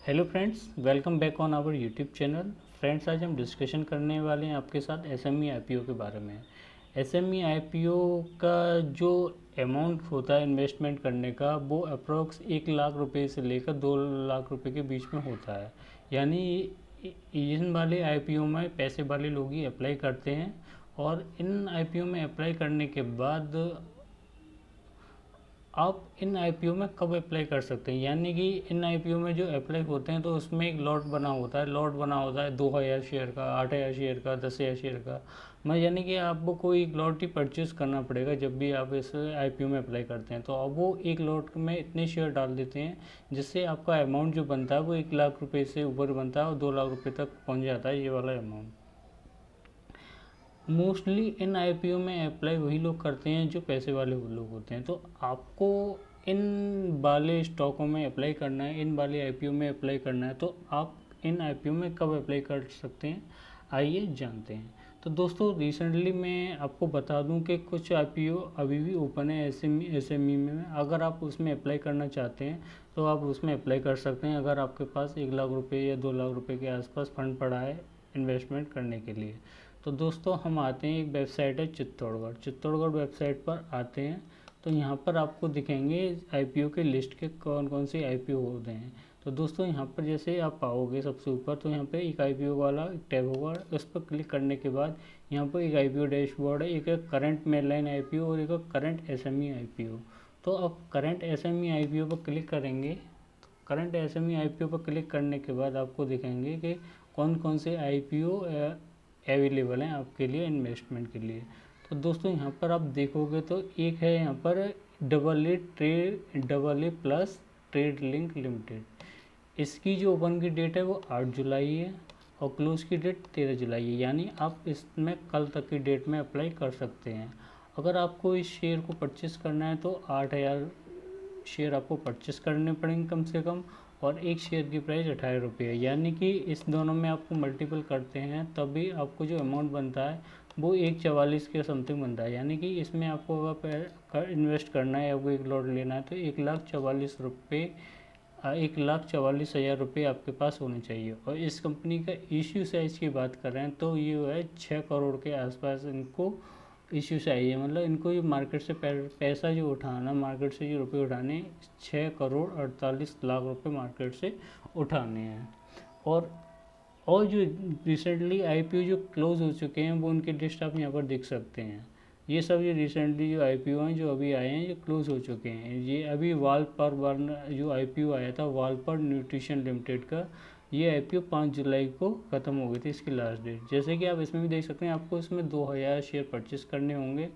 Hello friends, welcome back on our YouTube channel. Friends, आज हम discussion करने वाले हैं आपके साथ एसएमई आईपीओ के बारे में। एसएमई आईपीओ का जो अमाउंट होता है इन्वेस्टमेंट करने का, वो अप्रोक्स 1 लाख रुपए से लेकर 2 लाख रुपए के बीच में होता है। यानी इन वाले आईपीओ में पैसे वाले लोग ही अप्लाई करते हैं, और इन आईपीओ में अप्लाई करने के बाद आप इन आईपीओ में कब अप्लाई कर सकते हैं। यानी कि इन आईपीओ में जो अप्लाई होते हैं तो उसमें एक लॉट बना होता है 2,000 शेयर का, 8,000 शेयर का, 10,000 शेयर का। मैं यानी कि आपको कोई एक लॉट ही परचेज करना पड़ेगा जब भी आप इस आईपीओ में अप्लाई करते हैं। तो अब वो एक लॉट में इतने शेयर डाल देते हैं जिससे आपका अमाउंट जो बनता है वो 1 लाख रुपये से ऊपर बनता है और 2 लाख रुपये तक पहुँच जाता है ये वाला अमाउंट। मोस्टली इन आईपीओ में अप्लाई वही लोग करते हैं जो पैसे वाले वो लोग होते हैं। तो आपको इन वाले स्टॉकों में अप्लाई करना है, इन वाले आईपीओ में अप्लाई करना है, तो आप इन आईपीओ में कब अप्लाई कर सकते हैं, आइए जानते हैं। तो दोस्तों, रिसेंटली मैं आपको बता दूं कि कुछ आईपीओ अभी भी ओपन है एसएमई में। अगर आप उसमें अप्लाई करना चाहते हैं तो आप उसमें अप्लाई कर सकते हैं, अगर आपके पास 1 लाख रुपये या 2 लाख रुपये के आसपास फंड पड़ा है इन्वेस्टमेंट करने के लिए। तो दोस्तों, हम आते हैं, एक वेबसाइट है चित्तौड़गढ़ वेबसाइट पर आते हैं। तो यहाँ पर आपको दिखेंगे आईपीओ के लिस्ट के कौन कौन से आईपीओ होते हैं। तो दोस्तों, यहाँ पर जैसे आप पाओगे सबसे ऊपर, तो यहाँ पे एक आईपीओ वाला टैब होगा। उस पर क्लिक करने के बाद यहाँ पर एक आईपीओ डैशबोर्ड है, एक करंट मेनलाइन आईपीओ और एक करंट एसएमई आईपीओ। तो अब करंट एसएमई आईपीओ पर क्लिक करेंगे। करंट एसएमई आईपीओ पर क्लिक करने के बाद आपको दिखेंगे कि कौन कौन से आईपीओ अवेलेबल हैं आपके लिए इन्वेस्टमेंट के लिए। तो दोस्तों, यहाँ पर आप देखोगे तो एक है यहाँ पर AA plus trade link limited. इसकी जो ओपन की डेट है वो 8 जुलाई है और क्लोज की डेट 13 जुलाई है। यानी आप इसमें कल तक की डेट में अप्लाई कर सकते हैं। अगर आपको इस शेयर को परचेस करना है तो 8,000 शेयर आपको परचेस करने पड़ेंगे कम से कम, और एक शेयर की प्राइस 18 रुपये है। यानी कि इस दोनों में आपको मल्टीपल करते हैं तभी आपको जो अमाउंट बनता है वो 1,44 के समथिंग बनता है। यानी कि इसमें आपको अगर इन्वेस्ट करना है या वो एक लॉट लेना है तो 1,44,000 रुपये 1,44,000 रुपये आपके पास होने चाहिए। और इस कंपनी का इश्यू साइज़ की बात कर रहे हैं तो ये है 6 करोड़ के आसपास इनको इश्यू चाहिए। मतलब इनको ये मार्केट से पैसा जो उठाना, मार्केट से जो रुपये उठाने, 6 करोड़ 48 लाख रुपये मार्केट से उठाने हैं। और और जो रिसेंटली आईपीओ जो क्लोज हो चुके हैं वो उनके लिस्ट आप यहाँ पर देख सकते हैं। ये सब ये रिसेंटली जो आईपीओ हैं जो अभी आए हैं, ये क्लोज हो चुके हैं। ये अभी वालपर वन जो आईपीओ आया था, वालपर न्यूट्रिशन लिमिटेड का, ये आईपीओ 5 जुलाई को ख़त्म हो गई थी इसकी लास्ट डेट। जैसे कि आप इसमें भी देख सकते हैं, आपको इसमें 2,000 शेयर परचेस करने होंगे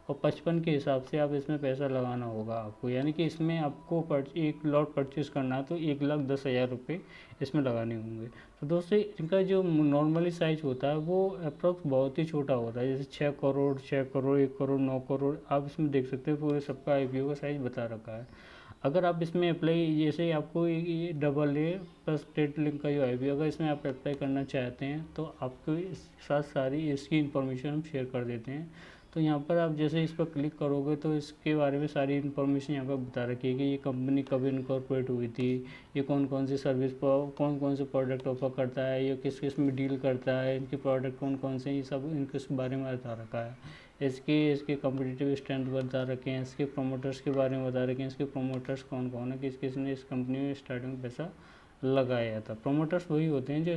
और 55 के हिसाब से आप इसमें पैसा लगाना होगा आपको। यानी कि इसमें आपको एक लॉट परचेस करना है तो 1,10,000 रुपये इसमें लगाने होंगे। तो दोस्तों, इनका जो नॉर्मली साइज होता है वो अप्रोक्स बहुत ही छोटा होता है, जैसे 6 करोड़, 6 करोड़, 1 करोड़, 9 करोड़। आप इसमें देख सकते हैं पूरे सबका आईपीओ का साइज़ बता रखा है। अगर आप इसमें अप्लाई, जैसे आपको ये AA प्लस ट्रेड लिंक का जो आईपीओ, अगर इसमें आप अप्लाई करना चाहते हैं तो आपको इस साथ सारी इसकी इन्फॉर्मेशन हम शेयर कर देते हैं। तो यहाँ पर आप जैसे इस पर क्लिक करोगे तो इसके बारे में सारी इन्फॉर्मेशन यहाँ पर बता रखी है कि ये कंपनी कब इनकॉर्पोरेट हुई थी, ये कौन कौन सी सर्विस पर कौन कौन से प्रोडक्ट ऑफर करता है, ये किस किस में डील करता है, इनके प्रोडक्ट कौन कौन से, ये सब इनके बारे में बता रखा है। इसके कम्पिटिटिव स्ट्रेंथ बता रखे हैं, इसके प्रोमोटर्स के बारे में बता रखे हैं, इसके प्रोमोटर्स कौन कौन है, किस किस ने इस कंपनी में स्टार्टिंग में पैसा लगाया था। प्रोमोटर्स वही होते हैं जो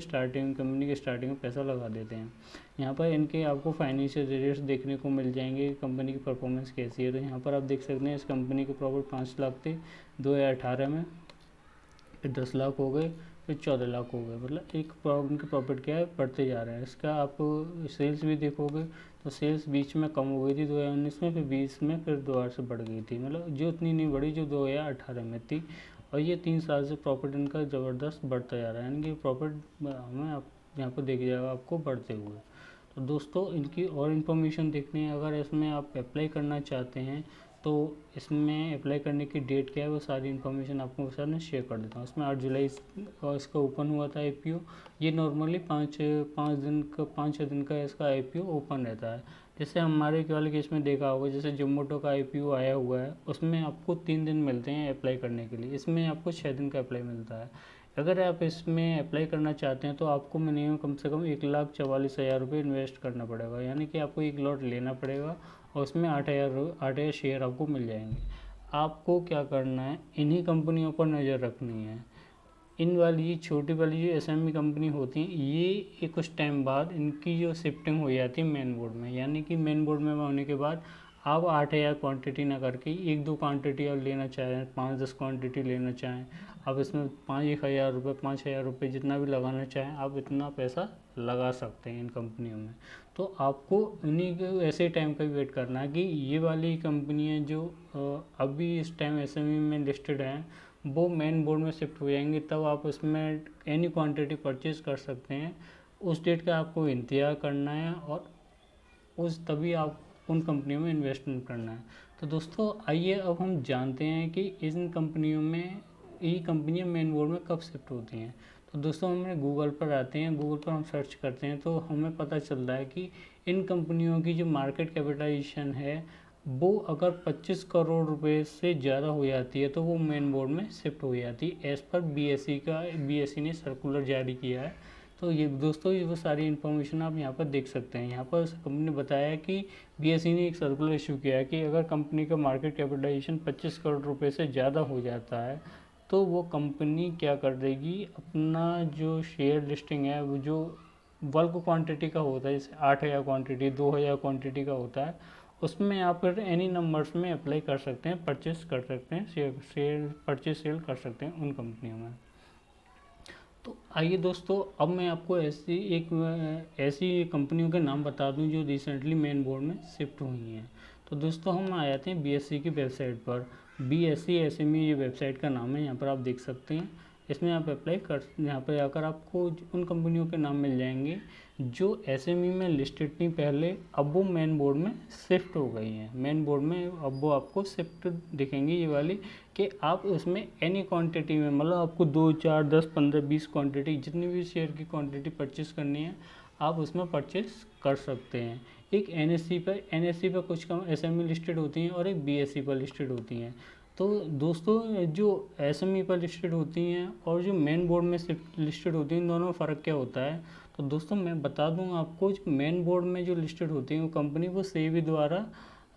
कंपनी के स्टार्टिंग में पैसा लगा देते हैं। यहाँ पर इनके आपको फाइनेंशियल रिजल्ट्स देखने को मिल जाएंगे, कंपनी की परफॉर्मेंस कैसी है। तो यहाँ पर आप देख सकते हैं इस कंपनी के प्रॉफिट 5 लाख थे 2018 में, फिर 10 लाख हो गए, फिर 14 लाख हो गए। मतलब एक उनके प्रॉफिट क्या है, बढ़ते जा रहे हैं। इसका आप सेल्स भी देखोगे तो सेल्स बीच में कम हो गई थी 2019 में, फिर 20 में फिर दोबारा से बढ़ गई थी। मतलब जो इतनी नहीं बढ़ी जो 2018 में थी। और ये 3 साल से प्रॉफिट इनका ज़बरदस्त बढ़ता जा रहा है। यानी कि प्रॉफिट हमें आप यहाँ पर देख जाएगा आपको बढ़ते हुए। तो दोस्तों, इनकी और इन्फॉर्मेशन देखनी है, अगर इसमें आप अप्लाई करना चाहते हैं तो इसमें अप्लाई करने की डेट क्या है वो सारी इन्फॉर्मेशन आपको सर मैं शेयर कर देता हूँ। इसमें 8 जुलाई इसका ओपन हुआ था आईपीओ। ये नॉर्मली 5-6 दिन का इसका आईपीओ ओपन रहता है। जैसे हमारे वाले केस में देखा होगा, जैसे जोमेटो का आईपीओ आया हुआ है, उसमें आपको 3 दिन मिलते हैं अप्लाई करने के लिए, इसमें आपको 6 दिन का अप्लाई मिलता है। अगर आप इसमें अप्लाई करना चाहते हैं तो आपको मिनिमम कम से कम 1,44,000 रुपये इन्वेस्ट करना पड़ेगा, यानी कि आपको एक लॉट लेना पड़ेगा और उसमें 8,000 शेयर आपको मिल जाएंगे। आपको क्या करना है, इन्हीं कंपनियों पर नज़र रखनी है। इन वाली छोटी वाली जो एसएमई कंपनी होती हैं, ये कुछ टाइम बाद इनकी जो शिफ्टिंग हो जाती है मेन बोर्ड में, यानी कि मेन बोर्ड में होने के बाद आप 8,000 क्वांटिटी ना करके 1-2 क्वांटिटी आप लेना चाहें, 5-10 क्वांटिटी लेना चाहें, आप इसमें 1,000 रुपये 5,000 रुपये जितना भी लगाना चाहें आप इतना पैसा लगा सकते हैं इन कंपनियों में। तो आपको इन्हीं के ऐसे टाइम का वेट करना है कि ये वाली कंपनियां जो अभी इस टाइम एसएमई में लिस्टेड हैं वो मेन बोर्ड में शिफ्ट हो जाएंगे, तब आप उसमें एनी क्वांटिटी परचेज कर सकते हैं। उस डेट का आपको इंतज़ार करना है और तभी आप उन कंपनियों में इन्वेस्टमेंट करना है। तो दोस्तों आइए अब हम जानते हैं कि इन कंपनियों में ये कंपनियां मेन बोर्ड में कब शिफ्ट होती हैं। तो दोस्तों हमें गूगल पर आते हैं, गूगल पर हम सर्च करते हैं तो हमें पता चल रहा है कि इन कंपनियों की जो मार्केट कैपिटलाइजेशन है वो अगर 25 करोड़ रुपए से ज़्यादा हो जाती है तो वो मेन बोर्ड में शिफ्ट हो जाती है, एज़ पर बीएसई ने सर्कुलर जारी किया है। तो ये दोस्तों ये वो सारी इन्फॉर्मेशन आप यहाँ पर देख सकते हैं। यहाँ पर कंपनी ने बताया कि बीएसई ने एक सर्कुलर इशू किया है कि अगर कंपनी का मार्केट कैपिटलाइजेशन 25 करोड़ रुपए से ज़्यादा हो जाता है तो वो कंपनी क्या कर देगी, अपना जो शेयर लिस्टिंग है वो जो बल्क क्वांटिटी का होता है, जैसे 8,000 क्वांटिटी 2,000 क्वांटिटी का होता है, उसमें आप फिर एनी नंबर्स में अप्लाई कर सकते हैं, परचेस कर सकते हैं, शेयर परचेस सेल कर सकते हैं उन कंपनियों में। तो आइए दोस्तों अब मैं आपको ऐसी कंपनियों के नाम बता दूं जो रिसेंटली मेन बोर्ड में शिफ्ट हुई हैं। तो दोस्तों हम आ जाते हैं बीएसई की वेबसाइट पर। बीएसई एसएमई ये वेबसाइट का नाम है, यहाँ पर आप देख सकते हैं। इसमें आप अप्लाई कर, यहाँ पर आकर आपको उन कंपनियों के नाम मिल जाएंगे जो एसएमई में लिस्टेड थी पहले, अब वो मेन बोर्ड में शिफ्ट हो गई हैं। मेन बोर्ड में अब वो आपको शिफ्ट दिखेंगी ये वाली, कि आप उसमें एनी क्वांटिटी में, मतलब आपको 2, 4, 10, 15, 20 क्वांटिटी जितनी भी शेयर की क्वांटिटी परचेस करनी है आप उसमें परचेस कर सकते हैं। एक एनएससी पर कुछ कम एसएमई लिस्टेड होती हैं और एक बीएसई पर लिस्टेड होती हैं। तो दोस्तों जो एसएमई पर लिस्टेड होती हैं और जो मेन बोर्ड में लिस्टेड होती हैं, इन दोनों में फ़र्क क्या होता है। तो दोस्तों मैं बता दूं आपको, जो मेन बोर्ड में जो लिस्टेड होती है वो कंपनी वो सेबी द्वारा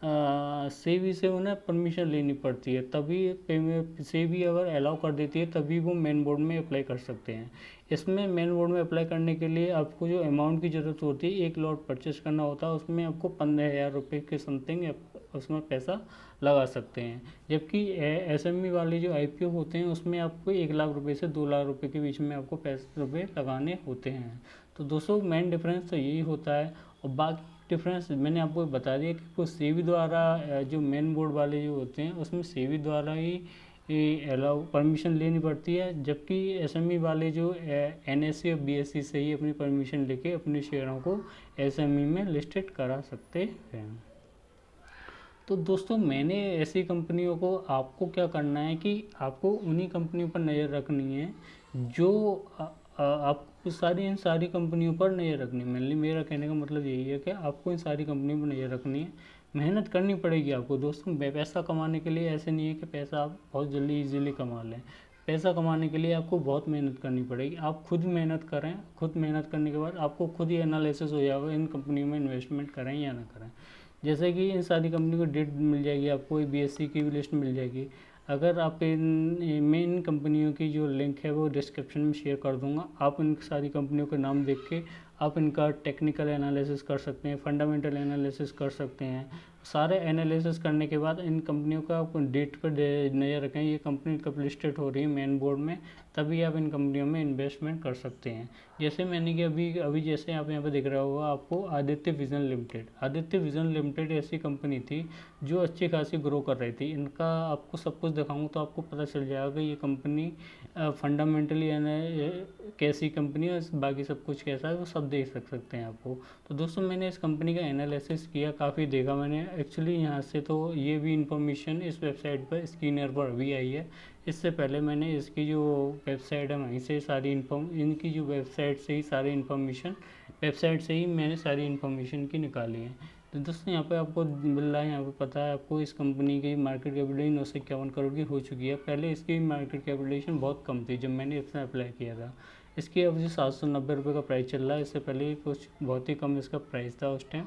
सेबी से उन्हें परमिशन लेनी पड़ती है, तभी सेबी अगर अलाउ कर देती है तभी वो मेन बोर्ड में अप्लाई कर सकते हैं। इसमें मेन बोर्ड में अप्लाई करने के लिए आपको जो अमाउंट की ज़रूरत होती है, एक लॉट परचेस करना होता है, उसमें आपको 15,000 रुपये के समथिंग उसमें पैसा लगा सकते हैं। जबकि एसएमई वाले जो आईपीओ होते हैं उसमें आपको 1,00,000 रुपये से 2,00,000 रुपये के बीच में आपको रुपये लगाने होते हैं। तो दोस्तों मेन डिफरेंस तो यही होता है। और बाकी डिफरेंस मैंने आपको बता दिया कि कुछ सेबी द्वारा जो मेन बोर्ड वाले जो होते हैं उसमें सेबी द्वारा ही अलाउ परमिशन लेनी पड़ती है, जबकि एसएमई वाले जो एनएससी और बीएसई से ही अपनी परमिशन लेके अपने शेयरों को एसएमई में लिस्टेड करा सकते हैं। तो दोस्तों मैंने ऐसी कंपनियों को, आपको क्या करना है कि आपको उन्हीं कंपनियों पर नज़र रखनी है जो आपको इन सारी कंपनियों पर नज़र रखनी है। मेनली मेरा कहने का मतलब यही है कि आपको इन सारी कंपनियों पर नज़र रखनी है, मेहनत करनी पड़ेगी आपको। दोस्तों पैसा कमाने के लिए ऐसे नहीं है कि पैसा आप बहुत जल्दी इजीली कमा लें। पैसा कमाने के लिए आपको बहुत मेहनत करनी पड़ेगी। आप खुद मेहनत करें, खुद मेहनत करने के बाद आपको खुद ही एनालिसिस हो जाएगा इन कंपनियों में इन्वेस्टमेंट करें या ना करें। जैसे कि इन सारी कंपनी को डेट मिल जाएगी, आपको बीएसई की भी लिस्ट मिल जाएगी। अगर आप मैं इन कंपनियों की जो लिंक है वो डिस्क्रिप्शन में शेयर कर दूंगा। आप इन सारी कंपनियों के नाम देख के आप इनका टेक्निकल एनालिसिस कर सकते हैं, फंडामेंटल एनालिसिस कर सकते हैं। सारे एनालिसिस करने के बाद इन कंपनियों का आप डेट पर नज़र रखें, ये कंपनी कब लिस्टेड हो रही है मेन बोर्ड में, तभी आप इन कंपनियों में इन्वेस्टमेंट कर सकते हैं। जैसे मैंने कि अभी जैसे आप यहाँ पर दिख रहा होगा आपको आदित्य विज़न लिमिटेड ऐसी कंपनी थी जो अच्छी खासी ग्रो कर रही थी। इनका आपको सब कुछ दिखाऊँ तो आपको पता चल जाएगा कि ये कंपनी फंडामेंटली कैसी कंपनी है, बाकी सब कुछ कैसा है वो सब देख सकते हैं आपको। तो दोस्तों मैंने इस कंपनी का एनालिसिस किया, काफ़ी देखा मैंने एक्चुअली यहाँ से। तो ये भी इंफॉर्मेशन इस वेबसाइट पर स्क्रीनर पर अभी आई है। इससे पहले मैंने इसकी जो वेबसाइट है वहीं से सारी इनकी जो वेबसाइट से ही सारी इन्फॉर्मेशन, वेबसाइट से ही मैंने सारी इन्फॉर्मेशन की निकाली है। तो दोस्तों यहाँ पे आपको मिल रहा है, यहाँ पे पता है आपको इस कंपनी की मार्केट कैपिटल 951 करोड़ की हो चुकी है। पहले इसकी मार्केट कैपिटलाइजेशन बहुत कम थी जब मैंने इसमें अप्लाई किया था। इसकी अब जो 790 रुपये का प्राइस चल रहा है, इससे पहले कुछ बहुत ही कम इसका प्राइस था उस टाइम।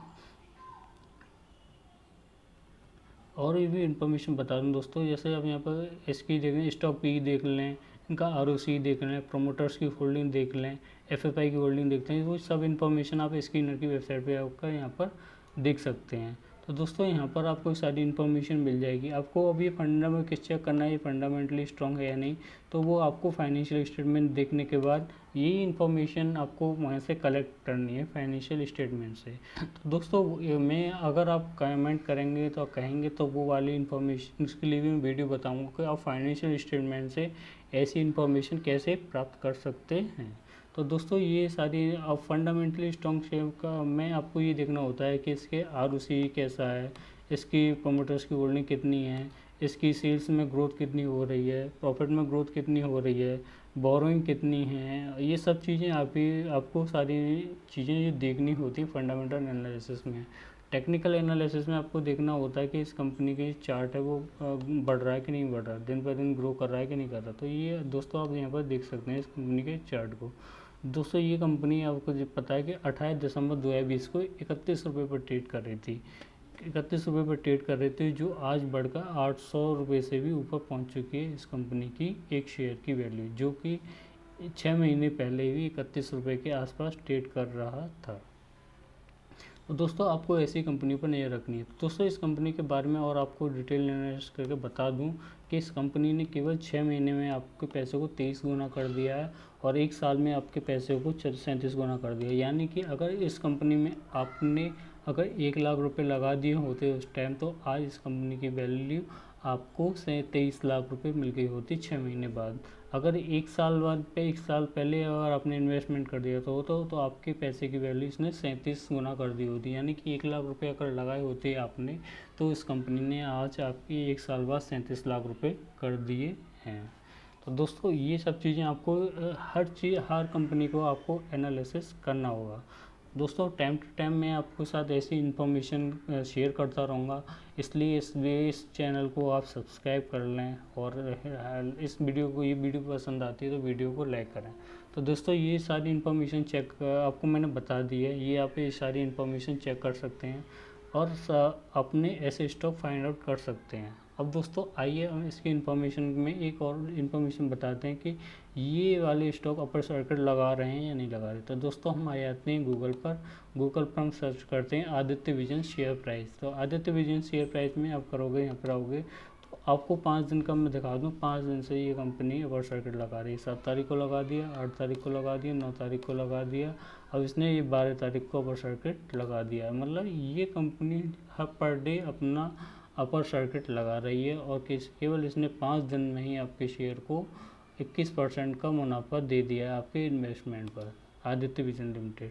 और ये भी इन्फॉर्मेशन बता दूँ दोस्तों, जैसे आप यहाँ पर इसकी देख लें, स्टॉक पी देख लें, इनका ROC देख लें, प्रोमोटर्स की होल्डिंग देख लें, FFI की होल्डिंग देखते हैं, वो सब इन्फॉर्मेशन आप स्क्रीनर की वेबसाइट पे आपका यहाँ पर देख सकते हैं। तो दोस्तों यहाँ पर आपको सारी इन्फॉर्मेशन मिल जाएगी। आपको अभी फंडा में किस चेक करना है, ये फंडामेंटली स्ट्रॉन्ग है या नहीं, तो वो आपको फाइनेंशियल स्टेटमेंट देखने के बाद यही इन्फॉर्मेशन आपको वहाँ से कलेक्ट करनी है, फाइनेंशियल स्टेटमेंट से। तो दोस्तों मैं अगर आप कमेंट करेंगे तो कहेंगे तो वो वाली इन्फॉर्मेशन उसके लिए भी मैं वीडियो बताऊँगा कि आप फाइनेंशियल स्टेटमेंट से ऐसी इन्फॉर्मेशन कैसे प्राप्त कर सकते हैं। तो दोस्तों ये सारी अब फंडामेंटली स्ट्रॉन्ग शेयर का मैं आपको ये देखना होता है कि इसके ROC कैसा है, इसकी प्रमोटर्स की होल्डिंग कितनी है, इसकी सेल्स में ग्रोथ कितनी हो रही है, प्रॉफिट में ग्रोथ कितनी हो रही है, बोरोइंग कितनी है, ये सब चीज़ें आपको सारी चीज़ें ये देखनी होती है फंडामेंटल एनालिसिस में। टेक्निकल एनालिसिस में आपको देखना होता है कि इस कंपनी की चार्ट है वो बढ़ रहा है कि नहीं बढ़ रहा, दिन पर दिन ग्रो कर रहा है कि नहीं कर रहा। तो ये दोस्तों आप यहाँ पर देख सकते हैं इस कंपनी के चार्ट को। दोस्तों ये कंपनी आपको जो पता है कि 28 दिसंबर 2020 को 31 रुपये पर ट्रेड कर रही थी, 31 रुपये पर ट्रेड कर रही थी, जो आज बढ़कर 800 रुपये से भी ऊपर पहुंच चुकी है इस कंपनी की एक शेयर की वैल्यू, जो कि 6 महीने पहले भी 31 रुपये के आसपास ट्रेड कर रहा था। तो दोस्तों आपको ऐसी कंपनी पर नज़र रखनी है। तो दोस्तों इस कंपनी के बारे में और आपको डिटेल एनालिसिस करके बता दूं कि इस कंपनी ने केवल 6 महीने में आपके पैसे को 23 गुना कर दिया है और 1 साल में आपके पैसे को 37 गुना कर दिया। यानी कि अगर इस कंपनी में आपने अगर 1 लाख रुपए लगा दिए होते उस टाइम, तो आज इस कंपनी की वैल्यू आपको 23 लाख रुपए मिल गई होती 6 महीने बाद। अगर 1 साल बाद 1 साल पहले अगर आपने इन्वेस्टमेंट कर दिया तो आपके पैसे की वैल्यू इसने 37 गुना कर दी होती। यानी कि 1 लाख रुपए अगर लगाए होते आपने, तो इस कंपनी ने आज आपकी 1 साल बाद 37 लाख रुपए कर दिए हैं। तो दोस्तों ये सब चीज़ें आपको हर कंपनी को आपको एनालिसिस करना होगा। दोस्तों टाइम टू टाइम मैं आपके साथ ऐसी इन्फॉर्मेशन शेयर करता रहूँगा, इसलिए इस चैनल को आप सब्सक्राइब कर लें और इस वीडियो को ये वीडियो पसंद आती है तो वीडियो को लाइक करें। तो दोस्तों ये सारी इन्फॉर्मेशन चेक आपको मैंने बता दी है, ये आप ये सारी इन्फॉर्मेशन चेक कर सकते हैं और अपने ऐसे स्टॉक फाइंड आउट कर सकते हैं। अब दोस्तों आइए हम इसकी इन्फॉर्मेशन में एक और इन्फॉर्मेशन बताते हैं कि ये वाले स्टॉक अपर सर्किट लगा रहे हैं या नहीं लगा रहे। तो दोस्तों हम आ जाते हैं गूगल पर हम सर्च करते हैं आदित्य विजन शेयर प्राइस। तो आदित्य विजन शेयर प्राइस में आप करोगे, यहाँ पर आओगे तो आपको 5 दिन का मैं दिखा दूँ, 5 दिन से ये कंपनी अपर सर्किट लगा रही है। 7 तारीख को लगा दिया, 8 तारीख को लगा दिया, 9 तारीख को लगा दिया, अब इसने ये 12 तारीख को अपर सर्किट लगा दिया है। मतलब ये कंपनी हर पर डे अपना अपर सर्किट लगा रही है और केवल इसने 5 दिन में ही आपके शेयर को 21% का मुनाफा दे दिया है आपके इन्वेस्टमेंट पर। आदित्य विजन लिमिटेड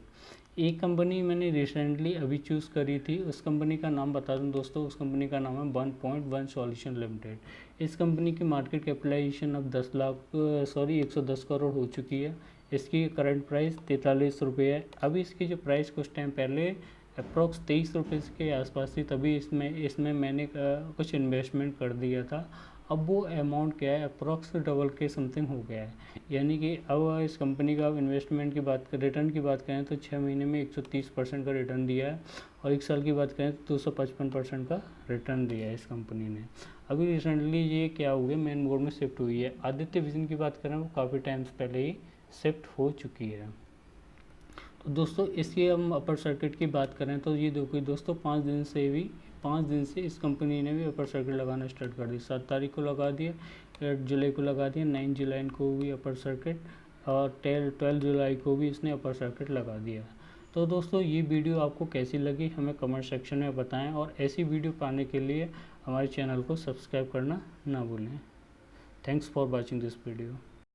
एक कंपनी मैंने रिसेंटली अभी चूज़ करी थी, उस कंपनी का नाम बता दूं दोस्तों, उस कंपनी का नाम है 1.1 सॉल्यूशन लिमिटेड। इस कंपनी की मार्केट कैपिटलाइजेशन अब 110 करोड़ हो चुकी है। इसकी करंट प्राइस 43 रुपये है। अभी इसकी जो प्राइस कुछ टाइम पहले अप्रॉक्स 23 रुपये के आसपास थी, तभी इसमें मैंने कुछ इन्वेस्टमेंट कर दिया था। अब वो अमाउंट क्या है, अप्रॉक्स डबल के समथिंग हो गया है। यानी कि अब इस कंपनी का इन्वेस्टमेंट की बात करें, रिटर्न की बात करें तो 6 महीने में 130% का रिटर्न दिया है और 1 साल की बात करें तो 255% का रिटर्न दिया है इस कंपनी ने। अभी रिसेंटली ये क्या हुआ है, मेन बोर्ड में शिफ्ट हुई है। आदित्य विजन की बात करें वो काफ़ी टाइम्स पहले ही शिफ्ट हो चुकी है। तो दोस्तों इसकी हम अपर सर्किट की बात करें तो ये देखो दोस्तों 5 दिन से इस कंपनी ने भी अपर सर्किट लगाना स्टार्ट कर दी। 7 तारीख को लगा दिया, 8 जुलाई को लगा दिया, 9 जुलाई को भी अपर सर्किट और 12 जुलाई को भी इसने अपर सर्किट लगा दिया। तो दोस्तों ये वीडियो आपको कैसी लगी हमें कमेंट सेक्शन में बताएं और ऐसी वीडियो पाने के लिए हमारे चैनल को सब्सक्राइब करना ना भूलें। Thanks for watching this video.